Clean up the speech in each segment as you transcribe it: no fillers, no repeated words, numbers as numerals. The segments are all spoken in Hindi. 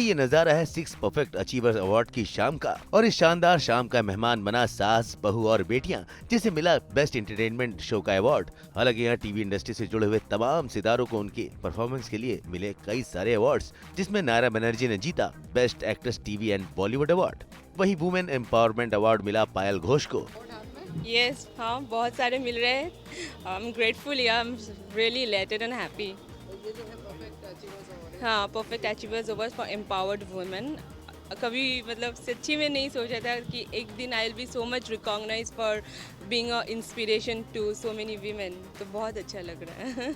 ये नजारा है सिक्स परफेक्ट अचीवर्स अवार्ड की शाम का, और इस शानदार शाम का मेहमान बना सास, बहू और बेटियां, जिसे मिला बेस्ट एंटरटेनमेंट शो का अवार्ड। हालांकि यहाँ टीवी इंडस्ट्री से जुड़े हुए तमाम सितारों को उनके परफॉर्मेंस के लिए मिले कई सारे अवार्ड्स, जिसमें नायरा बनर्जी ने जीता best actress TV and Bollywood award. वहीं वुमेन एम्पावरमेंट अवार्ड मिला पायल घोष को। यस हाँ, बहुत सारे मिल रहे हैं। I am grateful, I am really elated and happy. हाँ, perfect achievers award for empowered women. कभी मतलब सच्ची में नहीं सोचा था कि एक दिन I will be so much recognise for being a inspiration to so many women. तो बहुत अच्छा लग रहा है।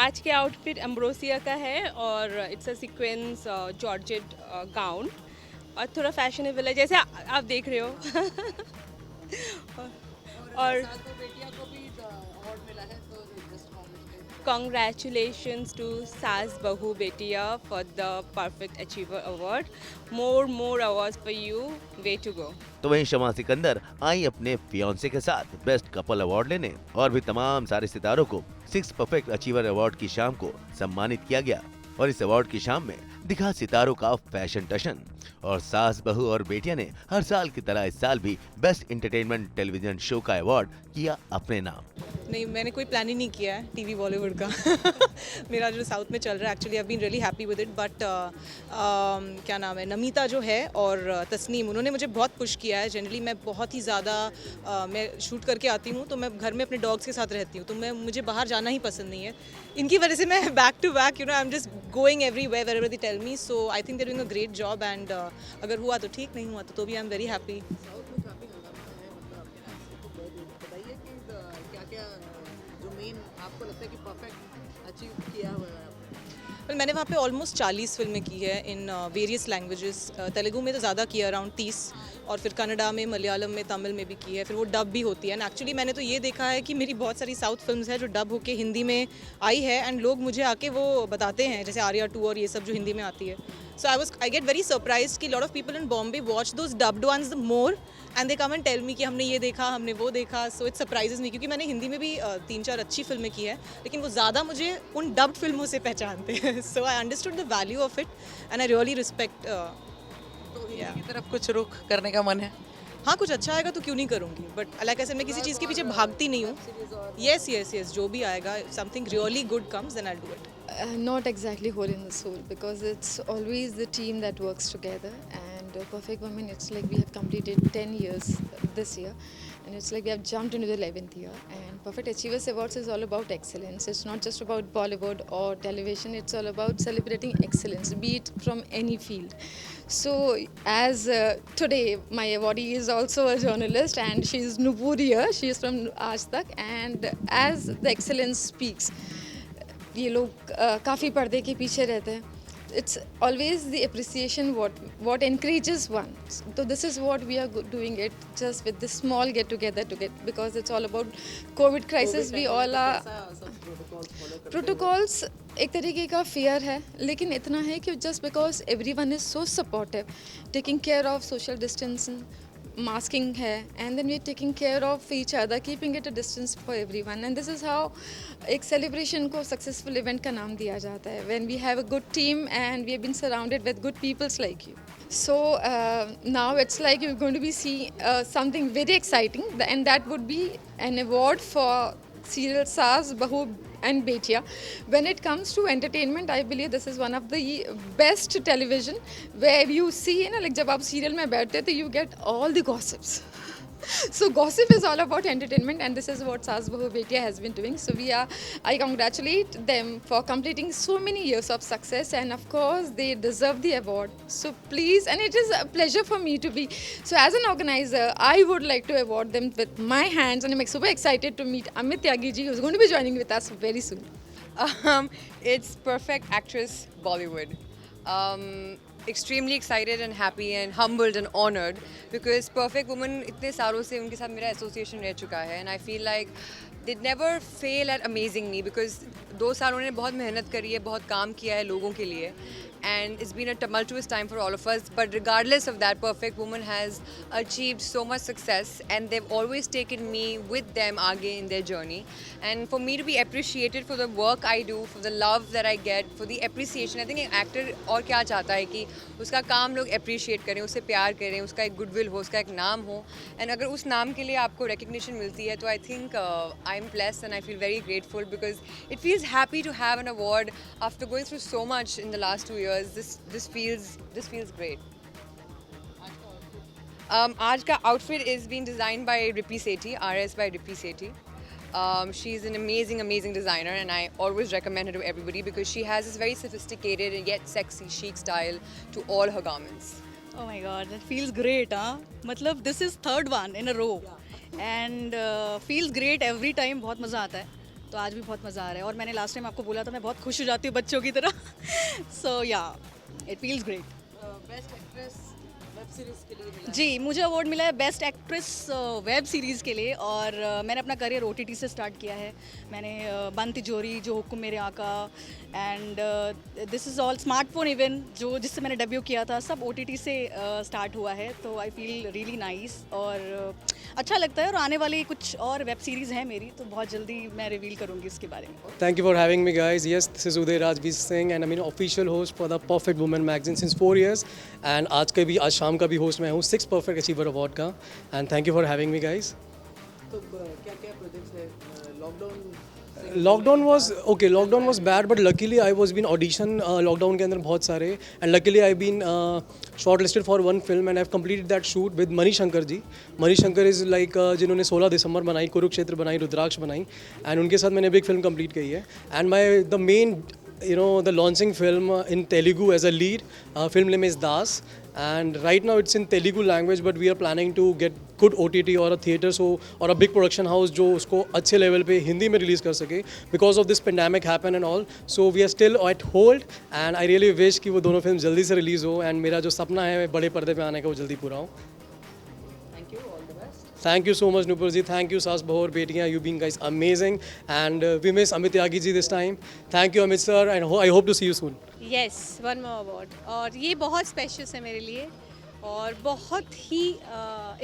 आज के आउटफिट एम्ब्रोसिया का है और it's a sequence georgette gown और थोड़ा फैशनेबल है, जैसे आप देख रहे हो। और congratulations to सास बहू बेटिया for the perfect achiever award. More awards for you. Way to go. तो वहीं शमा सिकंदर आई अपने फियांसे के साथ बेस्ट कपल अवार्ड लेने, और भी तमाम सारे सितारों को सिक्स परफेक्ट अचीवर अवार्ड की शाम को सम्मानित किया गया। और इस अवार्ड की शाम में दिखा सितारों का फैशन टशन, और सास, बहू और बेटिया ने हर साल की तरह इस साल भी बेस्ट एंटरटेनमेंट टेलीविजन शो का अवार्ड किया अपने नाम। नहीं, मैंने कोई प्लान ही नहीं किया है टीवी बॉलीवुड का। मेरा जो साउथ में चल रहा है, actually I been really happy with it, but क्या नाम है, नमिता जो है और तस्नीम, उन्होंने मुझे बहुत पुश किया है। जनरली मैं बहुत ही ज़्यादा मैं शूट करके आती हूँ तो मैं घर में अपने डॉग्स के साथ रहती हूँ, तो मुझे बाहर जाना ही पसंद नहीं है। इनकी वजह से मैं back to back I am just going everywhere wherever they tell me, so I think they are doing a great job, and अगर हुआ तो ठीक, नहीं हुआ तो भी आई एम वेरी हैप्पी। मैंने वहाँ पे ऑलमोस्ट 40 फिल्में की है इन वेरियस लैंग्वेजेस। तेलुगु में तो ज़्यादा की है, अराउंड 30, और फिर कन्नड़ा में, मलयालम में, तमिल में भी की है, फिर वो डब भी होती है। एंड एक्चुअली मैंने तो ये देखा है कि मेरी बहुत सारी साउथ फिल्म्स हैं जो डब होके हिंदी में आई है, एंड लोग मुझे आके वो बताते हैं, जैसे आर्या 2 और ये सब जो हिंदी में आती है। So I get very surprised कि lot of people in Bombay watch those dubbed ones more, and they come and tell me कि हमने ये देखा, हमने वो देखा। सो इट सरप्राइजेस मी, क्योंकि मैंने हिंदी में भी 3-4 अच्छी फिल्में की है, लेकिन वो ज़्यादा मुझे उन डब्ड फिल्मों से पहचानते हैं। So I understood the value of it, and I really respect. तो हिंदी की तरफ कुछ रुख करने का मन है? हाँ, कुछ अच्छा आएगा तो क्यों नहीं करूँगी, बट लाइक ऐसे मैं किसी चीज़ के पीछे भागती नहीं हूँ। येस, जो भी आएगा, something really good comes, then I will do it. Not exactly whole in the soul, because it's always the team that works together, and Perfect Women, it's like we have completed 10 years this year, and it's like we have jumped into the 11th year, and Perfect Achievers Awards is all about excellence. It's not just about Bollywood or television, it's all about celebrating excellence, be it from any field. So as today my awardee is also a journalist, and she is Nupur here, she is from Aaj Tak, and as the excellence speaks, ये लोग काफ़ी पर्दे के पीछे रहते हैं। It's always the appreciation what encourages one. So this is what we are doing it just with this small get together because it's all about COVID crisis. We all are protocols एक तरीके का fear है, लेकिन इतना है कि just because everyone is so supportive, taking care of social distancing, masking है, and then we're taking care of each other, keeping it a distance for everyone, and this is how एक celebration को successful event का नाम दिया जाता है, when we have a good team and we have been surrounded with good peoples like you. So now it's like you're going to be seeing something very exciting, and that would be an award for serial Saas, Bahu and Betiya. When it comes to entertainment, I believe this is one of the best television where you see, like जब आप serial में बैठते तो you get all the gossips. So gossip is all about entertainment, and this is what Saas Bahu Betiya has been doing. So I congratulate them for completing so many years of success, and of course they deserve the award. So please, and it is a pleasure for me to be. So as an organizer, I would like to award them with my hands, and I'm super excited to meet Amit Tyagi ji, who's going to be joining with us very soon. It's Perfect Actress Bollywood. Extremely excited and happy and humbled and honored because Perfect Woman इतने सालों से उनके साथ मेरा एसोसिएशन रह चुका है, and I feel like they never fail at amazing me because 2 साल उन्होंने बहुत मेहनत करी है, बहुत काम किया है लोगों के लिए, and it's been a tumultuous time for all of us. But regardless of that, Perfect Woman has achieved so much success, and they've always taken me with them आगे in their journey. And for me to be appreciated for the work I do, for the love that I get, for the appreciation, I think एक actor और क्या चाहता है कि उसका काम लोग appreciate करें, उससे प्यार करें, उसका एक goodwill हो, उसका एक नाम हो. And अगर उस नाम के लिए आपको recognition मिलती है, तो I think I'm blessed and I feel very grateful because it feels happy to have an award after going through so much in the last 2 years. This feels great. आज का outfit is being designed by Rippy Sethi, RS by Rippy Sethi. She's an amazing designer, and I always recommend her to everybody because she has this very sophisticated and yet sexy chic style to all her garments. Oh my god, that feels great, huh? मतलब this is third one in a row and feels great every time. बहुत मज़ा आता है, तो आज भी बहुत मज़ा आ रहा है. और मैंने लास्ट टाइम आपको बोला था मैं बहुत खुश हो जाती हूँ बच्चों की तरह. So yeah, it feels great. Best actress web series के लिए मिला जी, मुझे अवार्ड मिला है बेस्ट एक्ट्रेस वेब सीरीज़ के लिए. और मैंने अपना करियर OTT से स्टार्ट किया है. मैंने बन तिजोरी, जो हुक्म मेरे आका, and this is all smartphone even जिससे मैंने डेब्यू किया था, सब OTT से स्टार्ट हुआ है. तो आई फील रियली नाइस और अच्छा लगता है. और आने वाली कुछ और वेब सीरीज़ हैं मेरी, तो बहुत जल्दी मैं रिवील करूँगी इसके बारे में. Thank you for having me, guys. Yes, this is Uday Rajveer Singh, and I'm an official host for the Perfect Woman magazine since 4 years. And आज शाम का भी होस्ट मैं हूँ 6 Perfect Achiever Award का. And thank you for having me, guys. तो क्या क्या प्रोजेक्ट्स है Lockdown was bad, but luckily I was been audition lockdown के अंदर बहुत सारे, and luckily I've been shortlisted for one film and I've completed that shoot with Mani Shankar ji. Mani Shankar is like जिन्होंने 16 दिसंबर बनाई, कुरुक्षेत्र बनाई, रुद्राक्ष बनाई, and उनके साथ मैंने भी एक फिल्म कंप्लीट की है. And the main the launching film in Telugu as a lead film name is Das, and right now it's in Telugu language, but we are planning to get good OTT or a theatre or a big production house जो उसको अच्छे लेवल पे हिंदी में रिलीज़ कर सके. Because of this pandemic happen and all, so we are still at hold, and I really wish कि वो दोनों फिल्म जल्दी से रिलीज़ हो, and मेरा जो सपना है बड़े पर्दे पे आने का वो जल्दी पूरा हो. Thank you so much, Nupur ji. Thank you, Saas Bahur, Betiyan. You being guys amazing. And we miss Amit Tyagi ji this time. Thank you, Amit sir, and I hope to see you soon. Yes, one more award. और ये बहुत स्पेशल है मेरे लिए और बहुत ही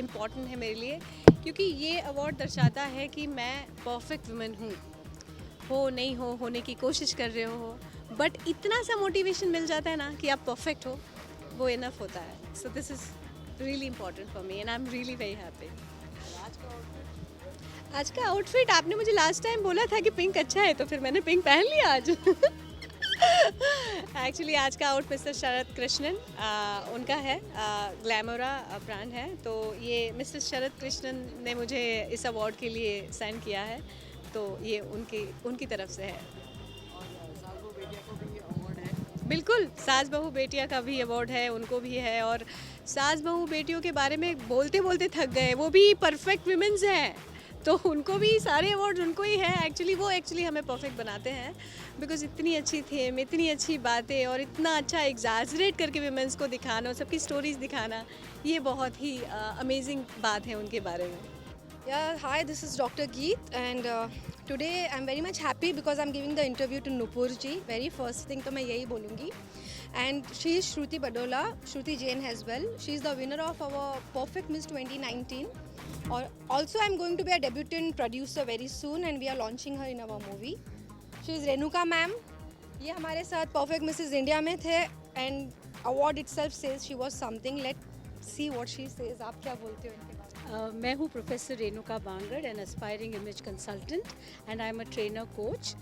इम्पॉर्टेंट है मेरे लिए, क्योंकि ये अवार्ड दर्शाता है कि मैं परफेक्ट वुमन हूँ. हो नहीं हो, होने की कोशिश कर रहे हो, बट इतना सा मोटिवेशन मिल जाता है ना कि आप परफेक्ट हो, वो इनफ होता है. So this is really important for me and I am really very happy. आज का आउटफिट आपने मुझे लास्ट टाइम बोला था कि पिंक अच्छा है, तो फिर मैंने पिंक पहन लिया आज. एक्चुअली आज का आउट मिस्टर शरद कृष्णन उनका है, ग्लैमोरा ब्रांड है. तो ये मिस्टर शरद कृष्णन ने मुझे इस अवार्ड के लिए सेंड किया है, तो ये उनकी तरफ से है. बिल्कुल, सास बहू बेटिया का भी अवार्ड है, उनको भी है. और सास बहू बेटियों के बारे में बोलते बोलते थक गए. वो भी परफेक्ट विमेंस हैं, तो उनको भी सारे अवार्ड उनको ही है. वो एक्चुअली हमें परफेक्ट बनाते हैं, बिकॉज इतनी अच्छी थीम, इतनी अच्छी बातें और इतना अच्छा एग्जैजरेट करके विमेंस को दिखाना और सबकी स्टोरीज दिखाना, ये बहुत ही अमेजिंग बात है उनके बारे में. Yeah, hi, this is Dr. Geet, and today I'm very much happy because I'm giving the interview to Nupur ji. Very first thing तो मैं यही बोलूँगी. And she is Shruti Badola, Shruti Jain as well. She is the winner of our Perfect Miss 2019. Or also I'm going to be a debutant producer very soon, and we are launching her in our movie. She is Renuka ma'am. ये हमारे साथ Perfect Mrs. India में थे, and award itself says she was something. Let's see what she says. आप क्या बोलते हो इनके बारे में? मैं हूँ professor Renuka Bangad, an aspiring image consultant, and I am a trainer coach.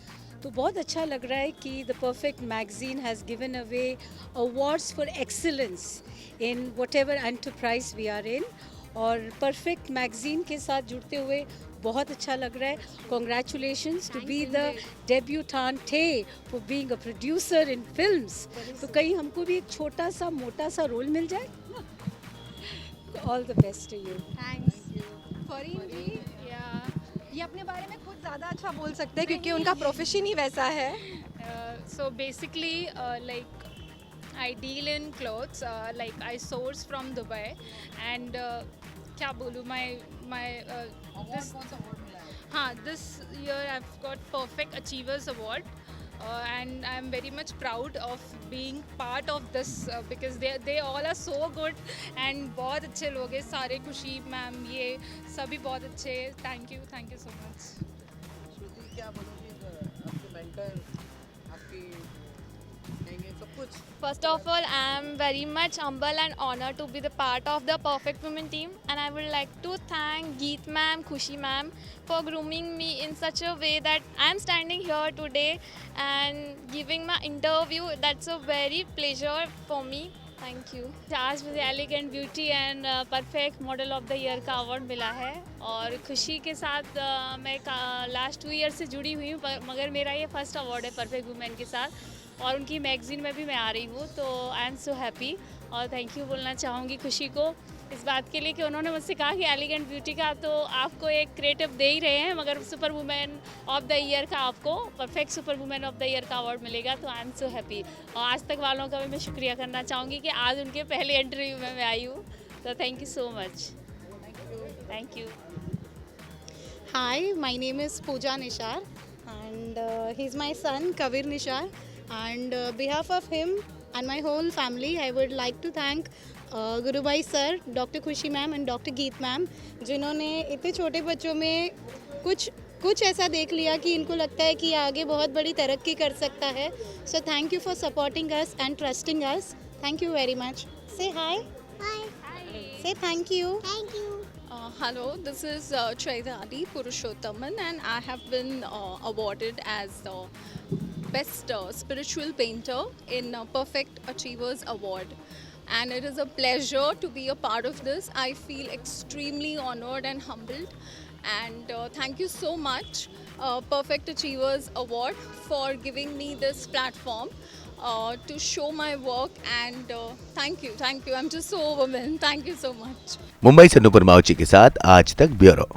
तो बहुत अच्छा लग रहा है कि the perfect magazine has given away awards for excellence in whatever enterprise we are in. और परफेक्ट मैगजीन के साथ जुड़ते हुए बहुत अच्छा लग रहा है. Congratulations to be the debutante for being a producer in films. तो कहीं हमको भी एक छोटा सा मोटा सा रोल मिल जाए. All the best to you. Thanks. Fareen ji, ये अपने बारे में खुद ज़्यादा अच्छा बोल सकते हैं क्योंकि उनका प्रोफेशन ही वैसा है. So basically, like I deal in clothes. Like I source from Dubai, and क्या बोलूँ this year I've got Perfect Achievers Award. and I'm very much proud of being part of this because they all are so good and बहुत अच्छे लोग हैं सारे, खुशी मैम ये सभी बहुत अच्छे. Thank you so much. श्रुति क्या बोलोगी आपके मेंटर आपकी कहेंगे सब कुछ. First of all, I am very much humble and honored to be the part of the Perfect Women team, and I would like to thank Geet ma'am, Khushi ma'am for grooming me in such a way that I am standing here today and giving my interview. That's a very pleasure for me. Thank you. आज मुझे elegant beauty and perfect model of the year का अवार्ड मिला है और खुशी के साथ मैं लास्ट 2 ईयर से जुड़ी हुई हूँ, मगर मेरा ये फर्स्ट अवार्ड है परफेक्ट वुमेन के साथ और उनकी मैगज़ीन में भी मैं आ रही हूँ, तो आई एम सो हैप्पी और थैंक यू बोलना चाहूँगी खुशी को इस बात के लिए कि उन्होंने मुझसे कहा कि एलिगेंट ब्यूटी का तो आपको एक क्रिएटिव दे ही रहे हैं, मगर super women of the year का आपको perfect super women of the year का अवार्ड मिलेगा, तो आई एम सो हैप्पी. और आज तक वालों का भी मैं शुक्रिया करना चाहूँगी कि आज उनके पहले इंटरव्यू में मैं आई हूँ, तो thank you so much. Thank you. Hi, my name is Pooja Nishar and he's my son Kavir Nishar, and behalf of him and my whole family I would like to thank Gurubhai sir, doctor Khushi ma'am and doctor Geet ma'am, जिन्होंने इतने छोटे बच्चों में कुछ ऐसा देख लिया कि इनको लगता है कि आगे बहुत बड़ी तरक्की कर सकता है. So thank you for supporting us and trusting us. Thank you very much. से हाय. Say thank you. Thank you. Hello, this is Chaitanya Purushothaman and I have been awarded as Best Spiritual Painter in Perfect Achievers Award. And it is a pleasure to be a part of this. I feel extremely honored and humbled. And thank you so much, Perfect Achievers Award, for giving me this platform to show my work. And thank you. I'm just so overwhelmed. Thank you so much. Mumbai से नुपुर माउची के साथ आज तक ब्यूरो.